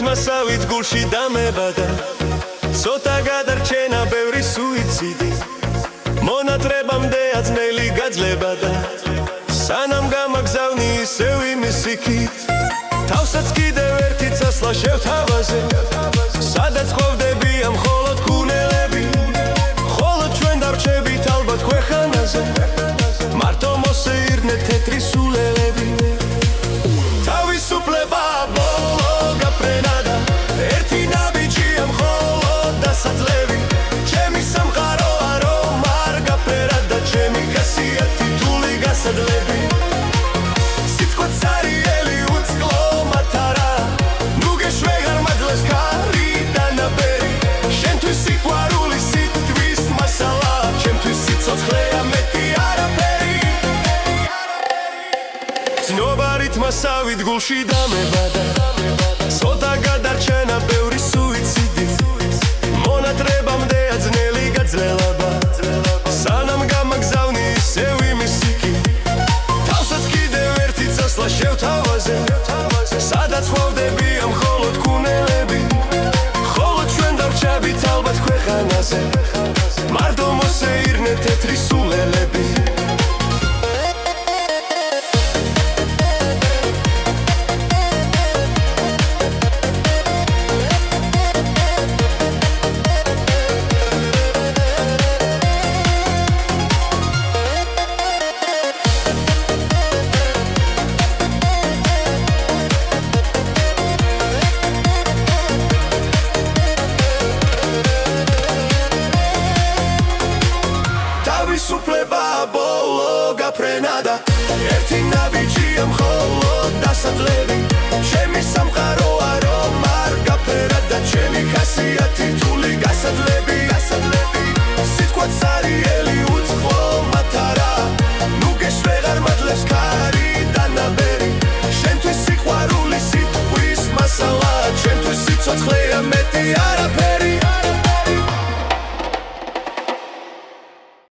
მასავით გულში დამებადა ცოტა გადარჩენა ბევრი სუიციდი მონატრებამდე აწნელი გაძლება და სანამ გამაგზავნი ისევ იმის იქით თავსაც კიდევ ერთი წასვლა შევთავაზე სადაც ყვავდებია მხოლოდ ქუნელები ხოლო ჩვენ დარჩებით ალბათ ქვეყანაზე მარტო მოსეირნე თეთრი სულელები თავისუფლება ბოლო გაფრენა და ერთი ნაბიჯია მხოლოდ დასაძლევი ჩემი სამყაროა რომ არ გაფერა და ჩემი ხასიათი თული გასადლები სიტყვაც არიელი უწყლო მათარა ნუ გეშვეგარ მაძლევს ქარი და ნაბერი შენთვის სიყვარული სიტყვის მასალა ჩემთვის სიცოცხლეა მეტი არაფერი ცნობარით მასავით გულში დამებადა